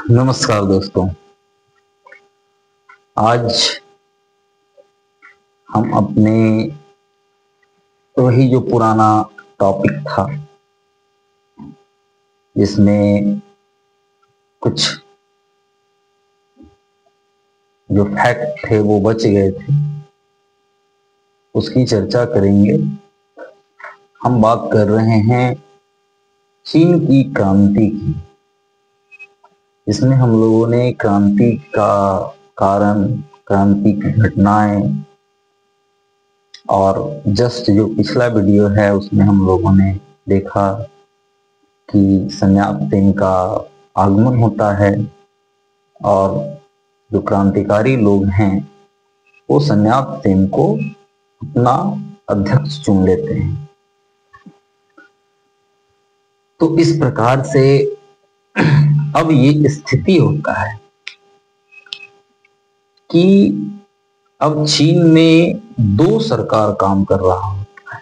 नमस्कार दोस्तों, आज हम अपने वही जो पुराना टॉपिक था जिसमें कुछ जो फैक्ट थे वो बच गए थे, उसकी चर्चा करेंगे। हम बात कर रहे हैं चीन की क्रांति की, जिसमें हम लोगों ने क्रांति का कारण, क्रांति की घटनाएं और जस्ट जो पिछला वीडियो है उसमें हम लोगों ने देखा कि सन्याप सेन का आगमन होता है और जो क्रांतिकारी लोग हैं वो सन्याप सेन को अपना अध्यक्ष चुन लेते हैं। तो इस प्रकार से अब ये स्थिति होता है कि अब चीन में दो सरकार काम कर रहा होता है।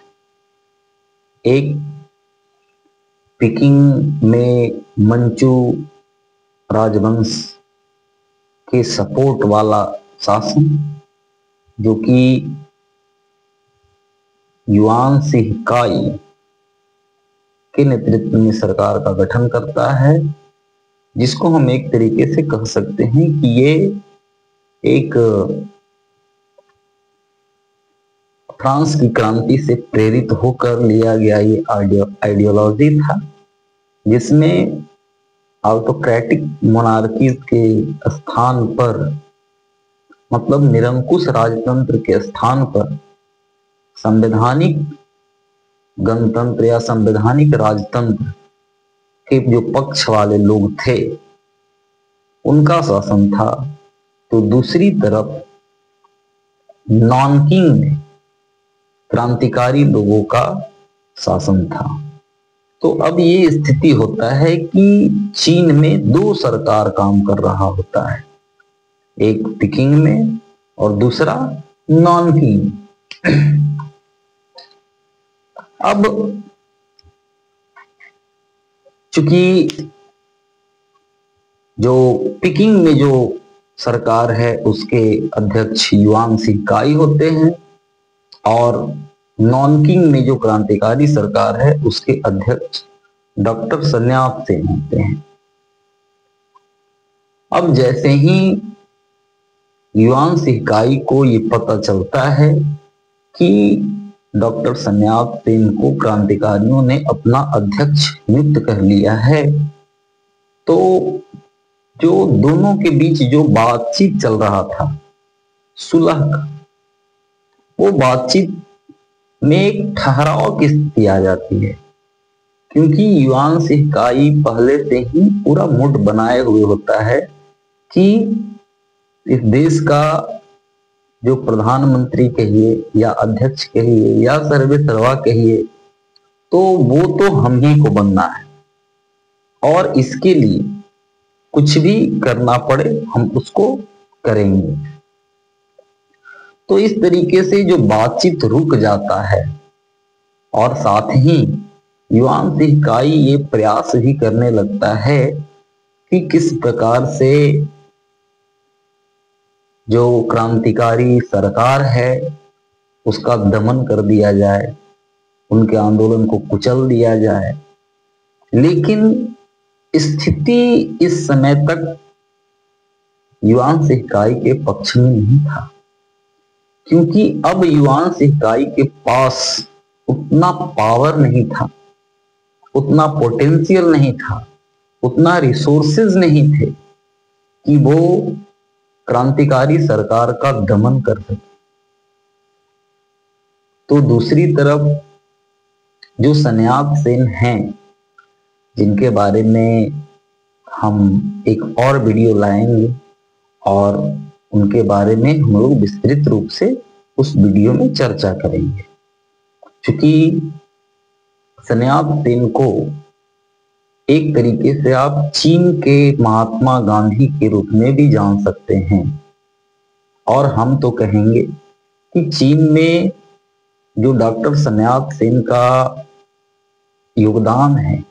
एक पेकिंग में मंचू राजवंश के सपोर्ट वाला शासन, जो कि युआन शिहकाई के नेतृत्व में सरकार का गठन करता है, जिसको हम एक तरीके से कह सकते हैं कि ये एक फ्रांस की क्रांति से प्रेरित होकर लिया गया ये आइडियोलॉजी था, जिसमें ऑटोक्रेटिक मोनार्की के स्थान पर, मतलब निरंकुश राजतंत्र के स्थान पर संवैधानिक गणतंत्र या संवैधानिक राजतंत्र के जो पक्ष वाले लोग थे उनका शासन था। तो दूसरी तरफ नॉनकिंग में क्रांतिकारी लोगों का शासन था। तो अब ये स्थिति होता है कि चीन में दो सरकार काम कर रहा होता है, एक पेकिंग में और दूसरा नॉनकिंग। अब चूंकि जो पेकिंग में जो सरकार है उसके अध्यक्ष युआन शिहकाई होते हैं और नॉनकिंग में जो क्रांतिकारी सरकार है उसके अध्यक्ष डॉक्टर सन्याप सेन होते हैं। अब जैसे ही युआन शिहकाई को ये पता चलता है कि डॉक्टर सन्याप सेन को क्रांतिकारियों ने अपना अध्यक्ष नियुक्त कर लिया है, तो जो दोनों के बीच जो बातचीत चल रहा था सुलह का, वो बातचीत में एक ठहराव की स्थिति आ जाती है, क्योंकि युआन शिहकाई पहले से ही पूरा मूड बनाए हुए होता है कि इस देश का जो प्रधानमंत्री कहिए या अध्यक्ष कहिए या सर्वे सर्वा कहिए, तो वो तो हम ही को बनना है और इसके लिए कुछ भी करना पड़े हम उसको करेंगे। तो इस तरीके से जो बातचीत रुक जाता है और साथ ही युआन शिहकाई ये प्रयास भी करने लगता है कि किस प्रकार से जो क्रांतिकारी सरकार है उसका दमन कर दिया जाए, उनके आंदोलन को कुचल दिया जाए। लेकिन स्थिति इस समय तक युआन शिहकाई के पक्ष में नहीं था, क्योंकि अब युआन शिहकाई के पास उतना पावर नहीं था, उतना पोटेंशियल नहीं था, उतना रिसोर्सेज नहीं थे कि वो क्रांतिकारी सरकार का दमन कर सके। तो दूसरी तरफ जो सन्याप सेन हैं, जिनके बारे में हम एक और वीडियो लाएंगे और उनके बारे में हम लोग विस्तृत रूप से उस वीडियो में चर्चा करेंगे। क्योंकि सन्याप सेन को एक तरीके से आप चीन के महात्मा गांधी के रूप में भी जान सकते हैं, और हम तो कहेंगे कि चीन में जो डॉक्टर सन्यात सेन का योगदान है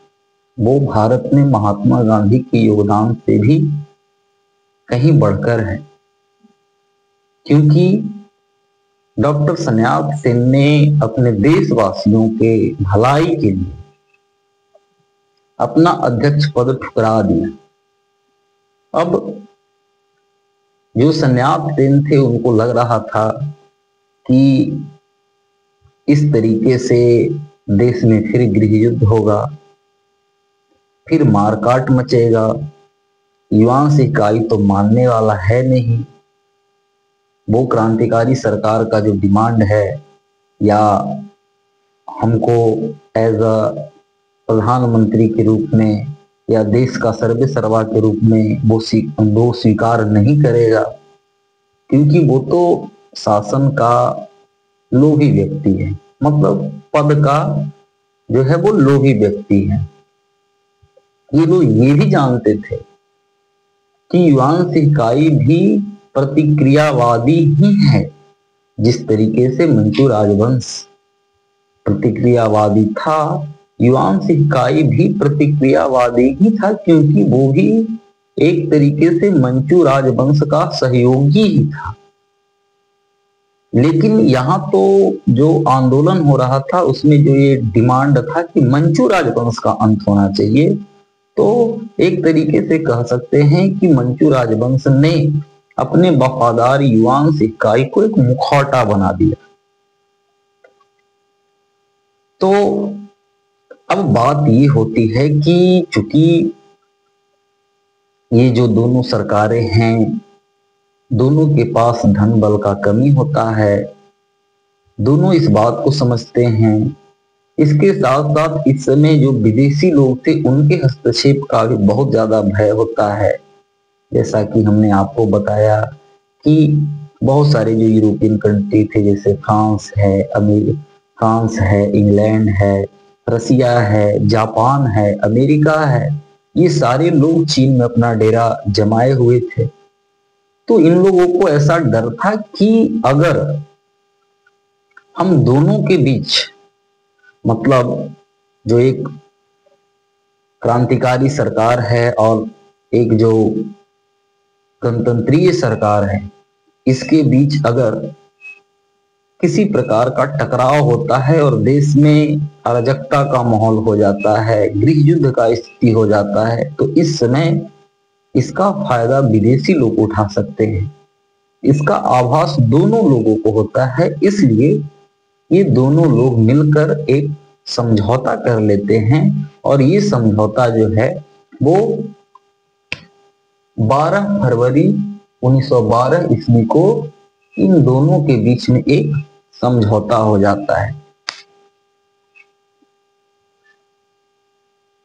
वो भारत में महात्मा गांधी के योगदान से भी कहीं बढ़कर है, क्योंकि डॉक्टर सन्यात सेन ने अपने देशवासियों के भलाई के लिए अपना अध्यक्ष पद ठुकरा दिया। अब जो सन्यात सेन थे उनको लग रहा था कि इस तरीके से देश में फिर गृह युद्ध होगा, फिर मारकाट मचेगा, युवान सिकाई तो मानने वाला है नहीं। वो क्रांतिकारी सरकार का जो डिमांड है या हमको एज अ प्रधानमंत्री के रूप में या देश का सर्वे सर्वा के रूप में वो स्वीकार नहीं करेगा, क्योंकि वो तो शासन का लोभी व्यक्ति है, मतलब पद का जो है वो लोभी व्यक्ति है। ये लोग ये भी जानते थे कि युवान सिकाई भी प्रतिक्रियावादी ही है, जिस तरीके से मंचू राजवंश प्रतिक्रियावादी था, युवान सिकाई भी प्रतिक्रियावादी ही था, क्योंकि वो भी एक तरीके से मंचू राजवंश का सहयोगी ही था। लेकिन यहाँ तो जो आंदोलन हो रहा था उसमें जो ये डिमांड था कि मंचू राजवंश का अंत होना चाहिए, तो एक तरीके से कह सकते हैं कि मंचू राजवंश ने अपने वफादार युवान सिकाई को एक मुखौटा बना दिया। तो अब बात ये होती है कि चूंकि ये जो दोनों सरकारें हैं, दोनों के पास धन बल का कमी होता है, दोनों इस बात को समझते हैं। इसके साथ साथ इस समय जो विदेशी लोग थे उनके हस्तक्षेप का भी बहुत ज्यादा भय होता है। जैसा कि हमने आपको बताया कि बहुत सारे जो यूरोपियन कंट्री थे, जैसे फ्रांस है, इंग्लैंड है, रसिया है, जापान है, अमेरिका है, ये सारे लोग चीन में अपना डेरा जमाए हुए थे। तो इन लोगों को ऐसा डर था कि अगर हम दोनों के बीच, मतलब जो एक क्रांतिकारी सरकार है और एक जो गणतंत्रीय सरकार है, इसके बीच अगर किसी प्रकार का टकराव होता है और देश में अराजकता का माहौल हो जाता है, गृह युद्ध का स्थिति हो जाता है, तो इस समय इसका फायदा विदेशी लोग उठा सकते हैं। इसका आभास दोनों लोगों को होता है, इसलिए ये दोनों लोग मिलकर एक समझौता कर लेते हैं और ये समझौता जो है वो 12 फरवरी 1912 ईस्वी को इन दोनों के बीच में एक समझौता हो जाता है।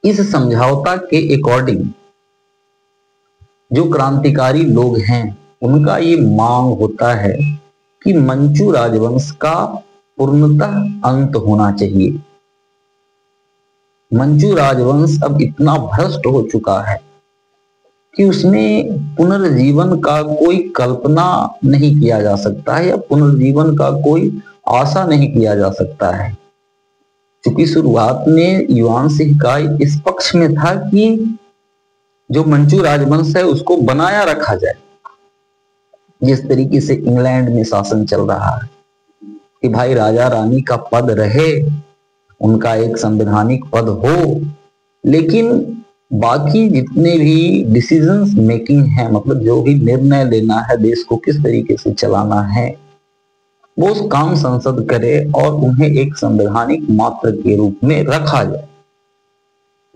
इस समझौता के अकॉर्डिंग जो क्रांतिकारी लोग हैं उनका ये मांग होता है कि मंचू राजवंश का पूर्णतः अंत होना चाहिए। मंचू राजवंश अब इतना भ्रष्ट हो चुका है कि उसमें पुनर्जीवन का कोई कल्पना नहीं किया जा सकता है या पुनर्जीवन का कोई आशा नहीं किया जा सकता है। क्योंकि शुरुआत में युवान सिकाई इस पक्ष में था कि जो मंचू राजवंश है उसको बनाया रखा जाए, जिस तरीके से इंग्लैंड में शासन चल रहा है कि भाई राजा रानी का पद रहे, उनका एक संवैधानिक पद हो, लेकिन बाकी जितने भी डिसीजंस मेकिंग है, मतलब जो भी निर्णय लेना है, देश को किस तरीके से चलाना है, वो उस काम संसद करे और उन्हें एक संवैधानिक मात्र के रूप में रखा जाए।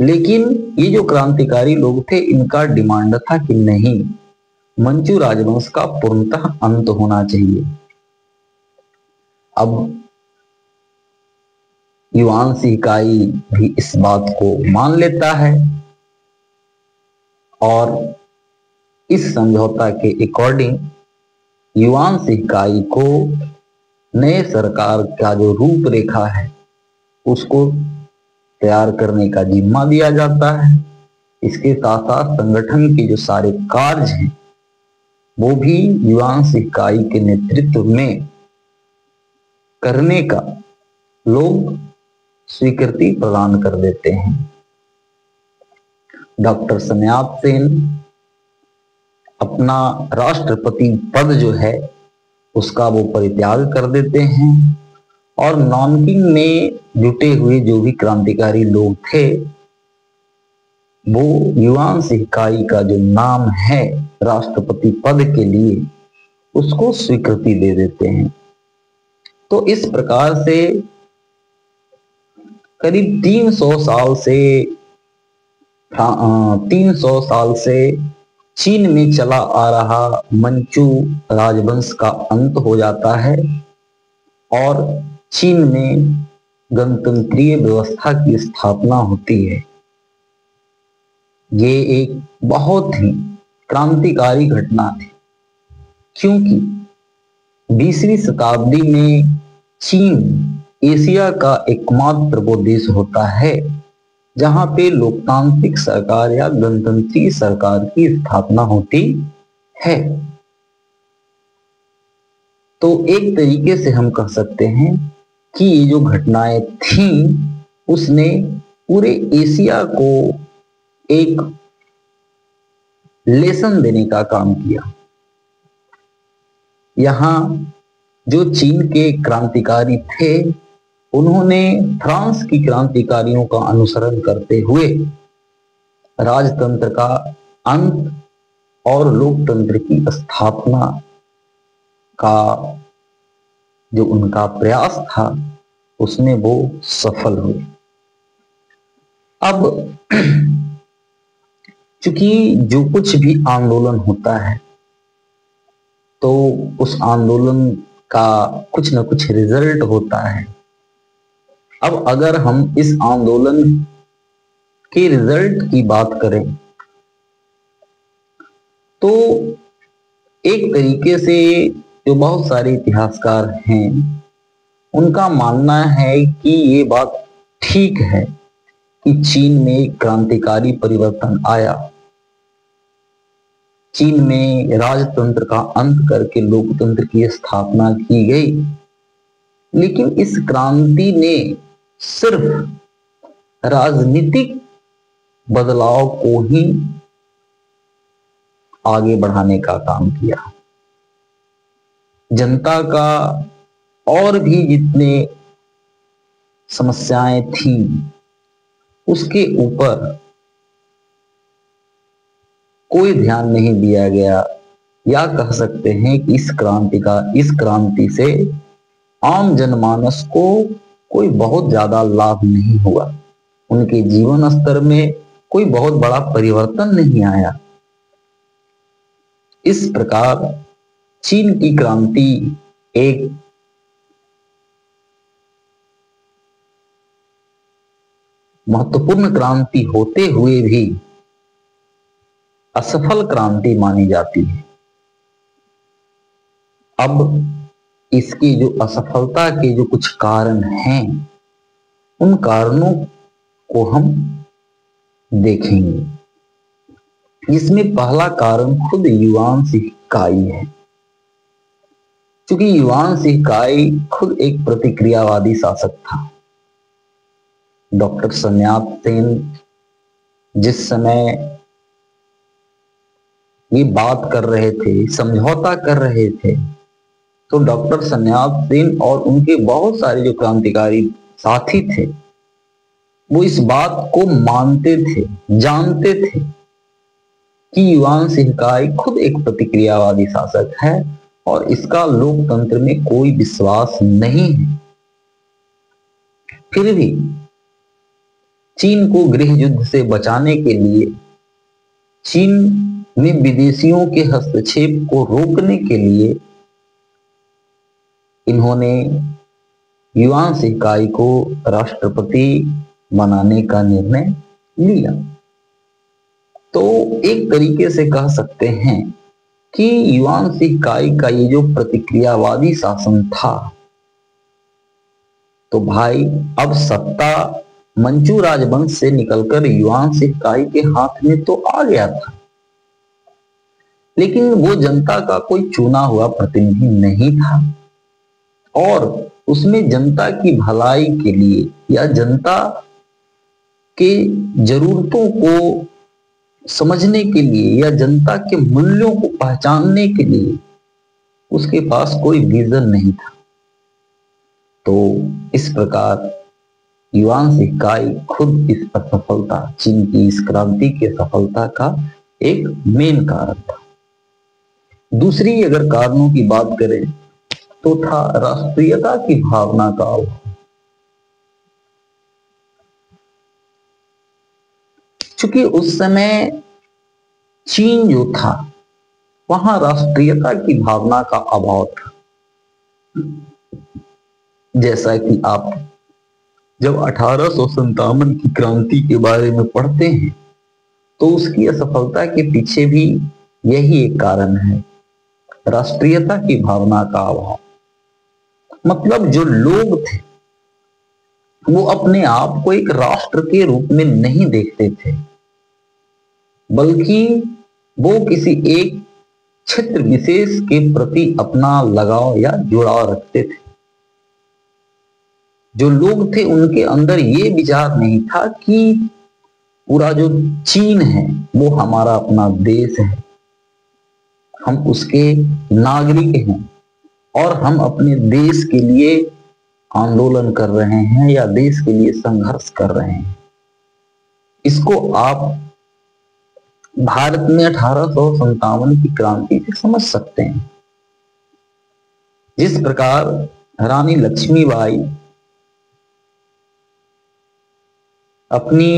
लेकिन ये जो क्रांतिकारी लोग थे इनका डिमांड था कि नहीं, मंचू राजवंश का पूर्णतः अंत होना चाहिए। अब युवान सिकाई भी इस बात को मान लेता है और इस समझौता के अकॉर्डिंग युवान सिकाई को नए सरकार का जो रूपरेखा है उसको तैयार करने का जिम्मा दिया जाता है। इसके साथ साथ संगठन के जो सारे कार्य हैं वो भी युवान शिकाई के नेतृत्व में करने का लोग स्वीकृति प्रदान कर देते हैं। डॉक्टर सन्याल सेन अपना राष्ट्रपति पद जो है उसका वो परित्याग कर देते हैं और नॉनकिंग में जुटे हुए जो भी क्रांतिकारी लोग थे वो युवान शिकाई का जो नाम है राष्ट्रपति पद के लिए उसको स्वीकृति दे देते हैं। तो इस प्रकार से करीब 300 साल से चीन में चला आ रहा मंचू राजवंश का अंत हो जाता है और चीन में गणतंत्रीय व्यवस्था की स्थापना होती है। ये एक बहुत ही क्रांतिकारी घटना थी, क्योंकि 20वीं शताब्दी में चीन एशिया का एकमात्र वो देश होता है जहां पे लोकतांत्रिक सरकार या गणतंत्रीय सरकार की स्थापना होती है। तो एक तरीके से हम कह सकते हैं कि ये जो घटनाएं थी उसने पूरे एशिया को एक लेसन देने का काम किया। यहाँ जो चीन के क्रांतिकारी थे उन्होंने फ्रांस की क्रांतिकारियों का अनुसरण करते हुए राजतंत्र का अंत और लोकतंत्र की स्थापना का जो उनका प्रयास था उसमें वो सफल हुए। अब चूंकि जो कुछ भी आंदोलन होता है तो उस आंदोलन का कुछ न कुछ रिजल्ट होता है। अब अगर हम इस आंदोलन के रिजल्ट की बात करें तो एक तरीके से जो बहुत सारे इतिहासकार हैं उनका मानना है कि ये बात ठीक है कि चीन में क्रांतिकारी परिवर्तन आया, चीन में राजतंत्र का अंत करके लोकतंत्र की स्थापना की गई, लेकिन इस क्रांति ने सिर्फ राजनीतिक बदलाव को ही आगे बढ़ाने का काम किया। जनता का और भी जितने समस्याएं थी उसके ऊपर कोई ध्यान नहीं दिया गया, या कह सकते हैं कि इस क्रांति से आम जनमानस को कोई बहुत ज्यादा लाभ नहीं हुआ, उनके जीवन स्तर में कोई बहुत बड़ा परिवर्तन नहीं आया। इस प्रकार चीन की क्रांति एक महत्वपूर्ण क्रांति होते हुए भी असफल क्रांति मानी जाती है। अब इसकी जो असफलता के जो कुछ कारण हैं उन कारणों को हम देखेंगे। इसमें पहला कारण खुद युवान शिकाई है। क्योंकि युवान शिकाई खुद एक प्रतिक्रियावादी शासक था। डॉक्टर सन्याल सेन जिस समय ये बात कर रहे थे, समझौता कर रहे थे, तो डॉक्टर सन्याल सेन और उनके बहुत सारे जो क्रांतिकारी साथी थे वो इस बात को मानते थे, जानते थे कि युवान शिकाई खुद एक प्रतिक्रियावादी शासक है और इसका लोकतंत्र में कोई विश्वास नहीं है। फिर भी चीन को गृह युद्ध से बचाने के लिए, चीन में विदेशियों के हस्तक्षेप को रोकने के लिए इन्होंने युवान शिकाई को राष्ट्रपति बनाने का निर्णय लिया। तो एक तरीके से कह सकते हैं कि युवान शिकाई का ये जो प्रतिक्रियावादी शासन था, तो भाई अब सत्ता मंचू राजवंश से निकलकर युवान शिकाई के हाथ में तो आ गया था। लेकिन वो जनता का कोई चुना हुआ प्रतिनिधि नहीं था और उसमें जनता की भलाई के लिए या जनता के जरूरतों को समझने के लिए या जनता के मूल्यों को पहचानने के लिए उसके पास कोई विजन नहीं था। तो इस प्रकार युआन शिकाई खुद इस असफलता, चीन की इस क्रांति की सफलता का एक मेन कारण था। दूसरी अगर कारणों की बात करें तो था राष्ट्रीयता की भावना का अभाव। क्योंकि उस समय चीन जो था वहां राष्ट्रीयता की भावना का अभाव था। जैसा कि आप जब 1857 की क्रांति के बारे में पढ़ते हैं तो उसकी असफलता के पीछे भी यही एक कारण है, राष्ट्रीयता की भावना का अभाव। मतलब जो लोग थे वो अपने आप को एक राष्ट्र के रूप में नहीं देखते थे, बल्कि वो किसी एक क्षेत्र विशेष के प्रति अपना लगाव या जुड़ाव रखते थे। जो लोग थे उनके अंदर ये विचार नहीं था कि पूरा जो चीन है वो हमारा अपना देश है, हम उसके नागरिक हैं और हम अपने देश के लिए आंदोलन कर रहे हैं या देश के लिए संघर्ष कर रहे हैं। इसको आप भारत में 1857 की क्रांति से समझ सकते हैं। जिस प्रकार रानी लक्ष्मीबाई अपनी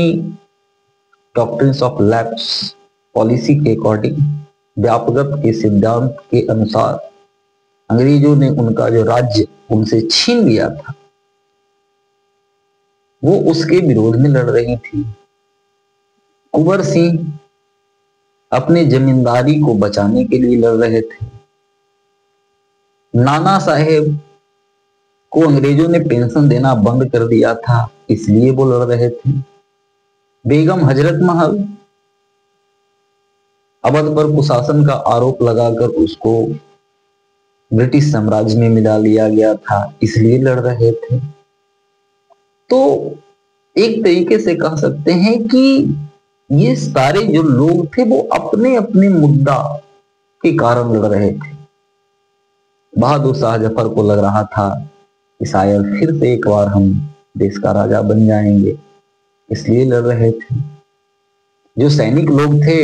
डॉक्ट्रिन्स ऑफ लैप्स पॉलिसी के अकॉर्डिंग, व्यापकत्व के सिद्धांत के अनुसार अंग्रेजों ने उनका जो राज्य उनसे छीन लिया था वो उसके विरोध में लड़ रही थी। कुंवर सिंह अपने जमींदारी को बचाने के लिए लड़ रहे थे। नाना साहेब को अंग्रेजों ने पेंशन देना बंद कर दिया था, इसलिए वो लड़ रहे थे। बेगम हजरत महल अवध पर कुशासन का आरोप लगाकर उसको ब्रिटिश साम्राज्य में मिला लिया गया था, इसलिए लड़ रहे थे। तो एक तरीके से कह सकते हैं कि ये सारे जो लोग थे वो अपने अपने मुद्दा के कारण लड़ रहे थे। बहादुर शाह जफर को लग रहा था कि शायद फिर से एक बार हम देश का राजा बन जाएंगे, इसलिए लड़ रहे थे। जो सैनिक लोग थे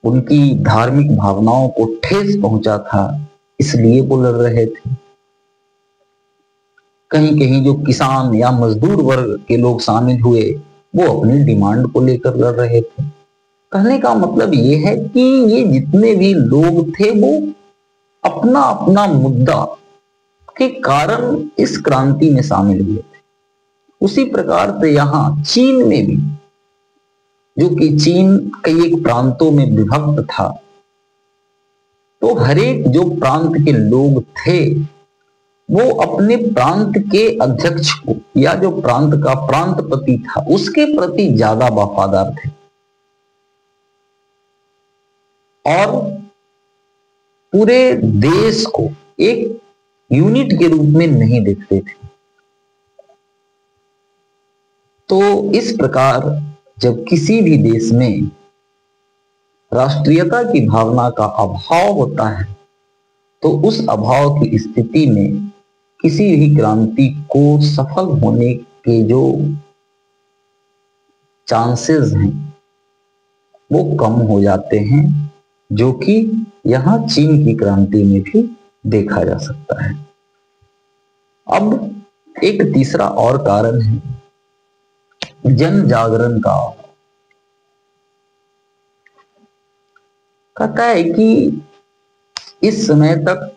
उनकी धार्मिक भावनाओं को ठेस पहुंचा था, इसलिए वो लड़ रहे थे। कहीं कहीं जो किसान या मजदूर वर्ग के लोग शामिल हुए वो अपनी डिमांड को लेकर लड़ रहे थे। कहने का मतलब ये है कि ये जितने भी लोग थे वो अपना अपना मुद्दा के कारण इस क्रांति में शामिल हुए थे। उसी प्रकार से यहाँ चीन में भी, जो कि चीन कई एक प्रांतों में विभक्त था, तो हर एक जो प्रांत के लोग थे वो अपने प्रांत के अध्यक्ष को या जो प्रांत का प्रांतपति था उसके प्रति ज्यादा वफादार थे और पूरे देश को एक यूनिट के रूप में नहीं देखते थे। तो इस प्रकार जब किसी भी देश में राष्ट्रीयता की भावना का अभाव होता है तो उस अभाव की स्थिति में किसी भी क्रांति को सफल होने के जो चांसेस हैं वो कम हो जाते हैं, जो कि यहां चीन की क्रांति में भी देखा जा सकता है। अब एक तीसरा और कारण है जन जागरण का। कहता है कि इस समय तक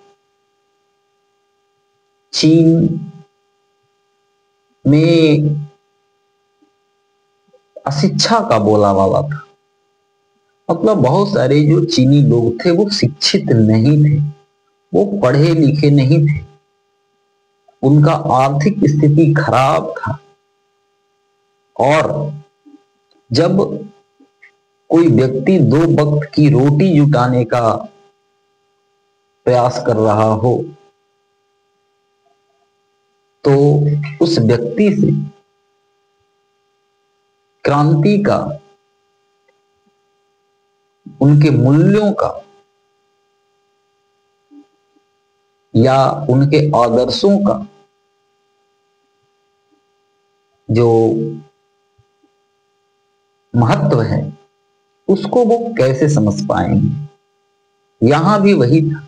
चीन में अशिक्षा का बोलाबाला था। मतलब बहुत सारे जो चीनी लोग थे वो शिक्षित नहीं थे, वो पढ़े लिखे नहीं थे, उनका आर्थिक स्थिति खराब था। और जब कोई व्यक्ति 2 वक्त की रोटी जुटाने का प्रयास कर रहा हो तो उस व्यक्ति से क्रांति का, उनके मूल्यों का या उनके आदर्शों का जो महत्व है उसको वो कैसे समझ पाएंगे। यहां भी वही था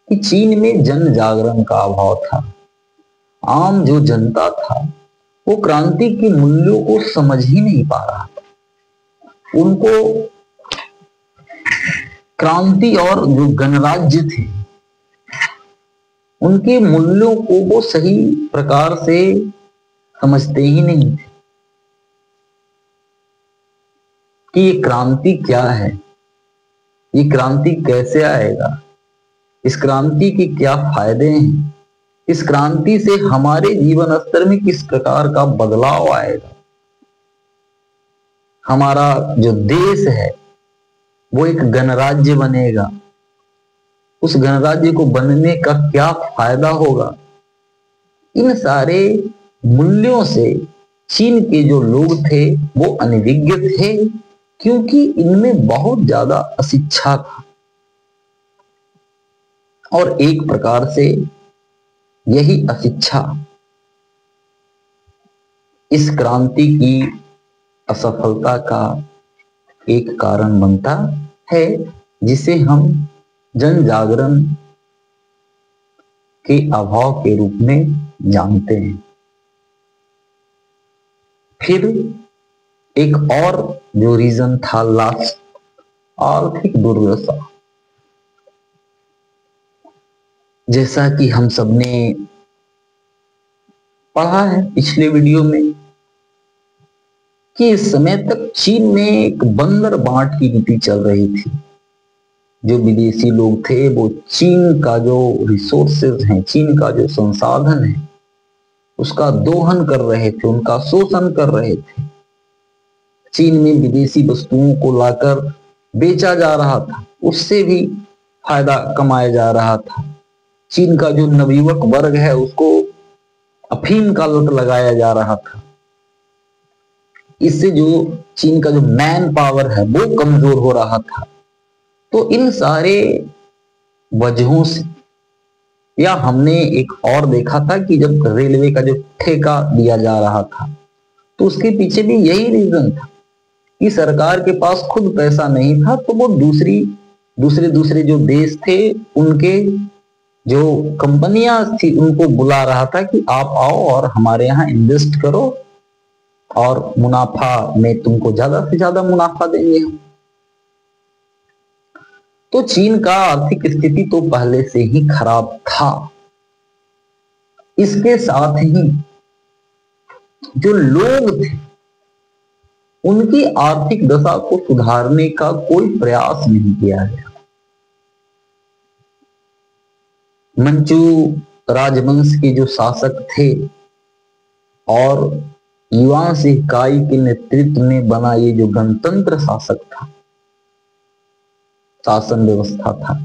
कि चीन में जन जागरण का अभाव था। आम जो जनता था वो क्रांति के मूल्यों को समझ ही नहीं पा रहा था। उनको क्रांति और जो गणराज्य थे उनके मूल्यों को वो सही प्रकार से समझते ही नहीं थे कि ये क्रांति क्या है, ये क्रांति कैसे आएगा, इस क्रांति के क्या फायदे हैं, इस क्रांति से हमारे जीवन स्तर में किस प्रकार का बदलाव आएगा, हमारा जो देश है वो एक गणराज्य बनेगा, उस गणराज्य को बनने का क्या फायदा होगा। इन सारे मूल्यों से चीन के जो लोग थे वो अनभिज्ञ थे, क्योंकि इनमें बहुत ज्यादा अशिक्षा था। और एक प्रकार से यही अशिक्षा इस क्रांति की असफलता का एक कारण बनता है, जिसे हम जन जागरण के अभाव के रूप में जानते हैं। फिर एक और जो रीजन था लास्ट, आर्थिक दुर्दशा। जैसा कि हम सबने पढ़ा है पिछले वीडियो में कि इस समय तक चीन में एक बंदर बांट की नीति चल रही थी। जो विदेशी लोग थे वो चीन का जो रिसोर्सेज हैं, चीन का जो संसाधन है उसका दोहन कर रहे थे, उनका शोषण कर रहे थे। चीन में विदेशी वस्तुओं को लाकर बेचा जा रहा था, उससे भी फायदा कमाया जा रहा था। चीन का जो नवयुवक वर्ग है उसको अफीम का लत लगाया जा रहा था। इससे जो चीन का जो मैन पावर है वो कमजोर हो रहा था। तो इन सारे वजहों से, या हमने एक और देखा था कि जब रेलवे का जो ठेका दिया जा रहा था तो उसके पीछे भी यही रीजन था कि सरकार के पास खुद पैसा नहीं था, तो वो दूसरे जो देश थे उनके जो कंपनियां थी उनको बुला रहा था कि आप आओ और हमारे यहाँ इन्वेस्ट करो और मुनाफा में तुमको ज्यादा से ज्यादा मुनाफा देंगे हम। तो चीन का आर्थिक स्थिति तो पहले से ही खराब था। इसके साथ ही जो लोग थे उनकी आर्थिक दशा को सुधारने का कोई प्रयास नहीं किया गया। मंचू राजवंश के जो शासक थे और युआन शिकाई के नेतृत्व में बना ये जो गणतंत्र शासक था, शासन व्यवस्था था,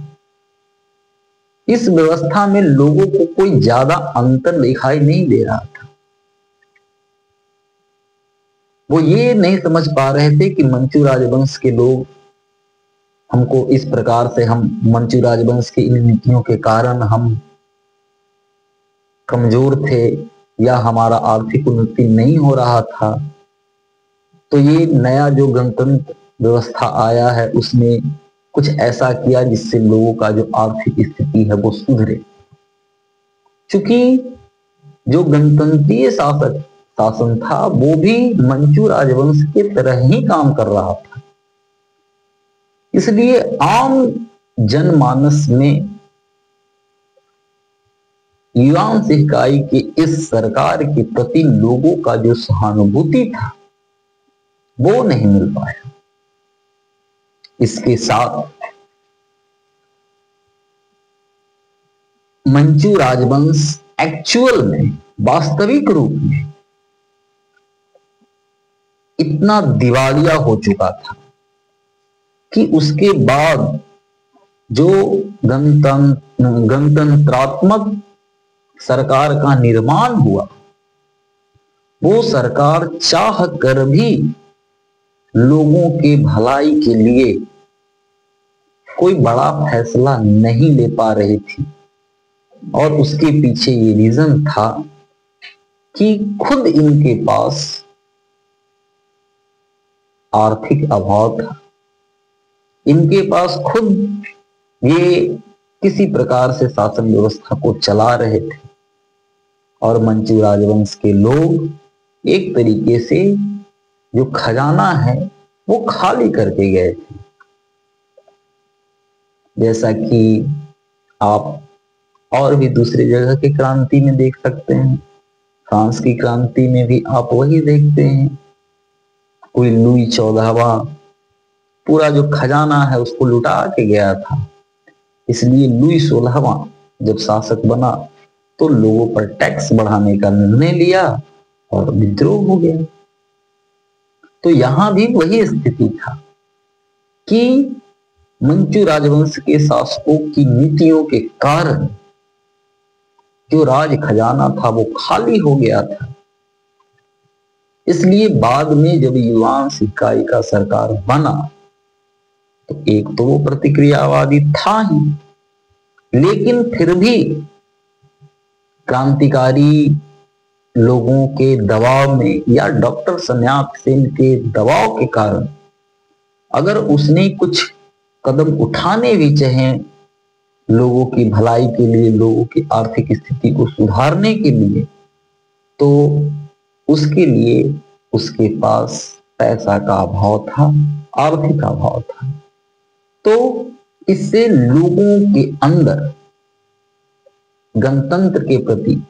इस व्यवस्था में लोगों को कोई ज्यादा अंतर दिखाई नहीं दे रहा था। वो ये नहीं समझ पा रहे थे कि मंचू राजवंश के लोग हमको इस प्रकार से, हम मंचू राजवंश की इन नीतियों के कारण हम कमजोर थे या हमारा आर्थिक उन्नति नहीं हो रहा था। तो ये नया जो गणतंत्र व्यवस्था आया है उसने कुछ ऐसा किया जिससे लोगों का जो आर्थिक स्थिति है वो सुधरे। चूंकि जो गणतंत्रीय शासन था वो भी मंचू राजवंश के तरह ही काम कर रहा था, इसलिए आम जनमानस में युआन शिकाई के इस सरकार के प्रति लोगों का जो सहानुभूति था वो नहीं मिल पाया। इसके साथ मंचू राजवंश एक्चुअल में, वास्तविक रूप में इतना दिवालिया हो चुका था कि उसके बाद जो गणतंत्रात्मक सरकार का निर्माण हुआ, वो सरकार चाह कर भी लोगों के भलाई के लिए कोई बड़ा फैसला नहीं ले पा रही थी। और उसके पीछे ये रीजन था कि खुद इनके पास आर्थिक अभाव था, इनके पास खुद ये किसी प्रकार से शासन व्यवस्था को चला रहे थे और मंचू राजवंश के लोग एक तरीके से जो खजाना है वो खाली करके गए थे। जैसा कि आप और भी दूसरी जगह की क्रांति में देख सकते हैं, फ्रांस की क्रांति में भी आप वही देखते हैं। कोई लुई 14वां पूरा जो खजाना है उसको लुटा के गया था, इसलिए लुई 16वां जब शासक बना तो लोगों पर टैक्स बढ़ाने का निर्णय लिया और विद्रोह हो गया। तो यहां भी वही स्थिति था कि मंचू राजवंश के शासकों की नीतियों के कारण जो राज खजाना था वो खाली हो गया था। इसलिए बाद में जब युआन शिकाई का सरकार बना तो एक तो वो प्रतिक्रियावादी था ही, लेकिन फिर भी क्रांतिकारी लोगों के दबाव में या डॉक्टर सन यात सेन के दबाव के कारण अगर उसने कुछ कदम उठाने भी चाहे लोगों की भलाई के लिए, लोगों की आर्थिक स्थिति को सुधारने के लिए, तो उसके लिए उसके पास पैसा का अभाव था, आर्थिक अभाव था। तो इससे लोगों के अंदर गणतंत्र के प्रति,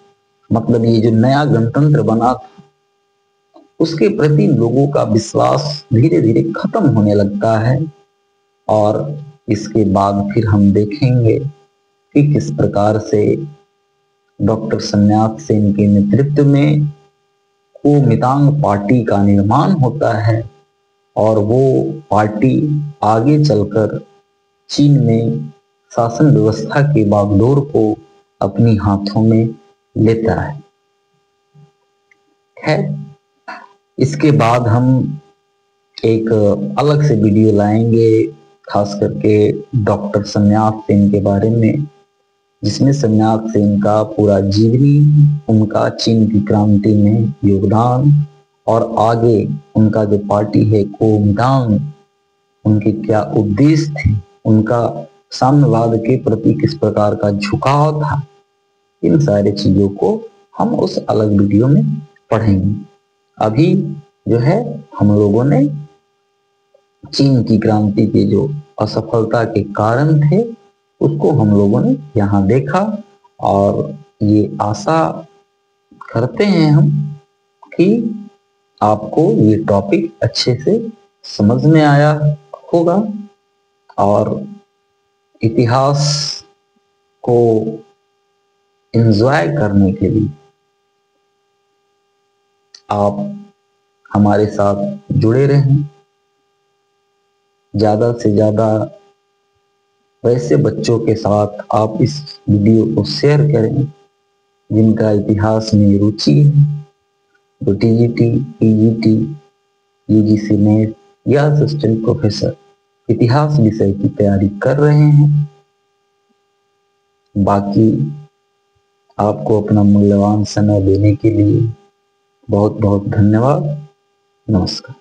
मतलब ये जो नया गणतंत्र बना था उसके प्रति लोगों का विश्वास धीरे धीरे खत्म होने लगता है। और इसके बाद फिर हम देखेंगे कि किस प्रकार से डॉक्टर सन यात सेन के नेतृत्व में कुओमितांग पार्टी का निर्माण होता है और वो पार्टी आगे चलकर चीन में शासन व्यवस्था की बागडोर को अपनी हाथों में लेता है। खैर, इसके बाद हम एक अलग से वीडियो लाएंगे खास करके डॉक्टर सन यात सेन के बारे में, जिसमें सन यात सेन का पूरा जीवनी, उनका चीन की क्रांति में योगदान और आगे उनका जो पार्टी है कुओमितांग, उनके क्या उद्देश्य थे, उनका साम्यवाद के प्रति किस प्रकार का झुकाव था, इन सारी चीजों को हम उस अलग वीडियो में पढ़ेंगे। अभी जो है हम लोगों ने चीन की क्रांति के जो असफलता के कारण थे उसको हम लोगों ने यहाँ देखा, और ये आशा करते हैं हम कि आपको ये टॉपिक अच्छे से समझ में आया होगा और इतिहास को एंजॉय करने के लिए आप हमारे साथ जुड़े रहें। ज्यादा से ज्यादा वैसे बच्चों के साथ आप इस वीडियो को शेयर करें जिनका इतिहास में रुचि है, जो टीजीटी, पीजीटी, यूजीसी नेट या असिस्टेंट प्रोफेसर इतिहास विषय की तैयारी कर रहे हैं। बाकी आपको अपना मूल्यवान समय देने के लिए बहुत बहुत धन्यवाद। नमस्कार।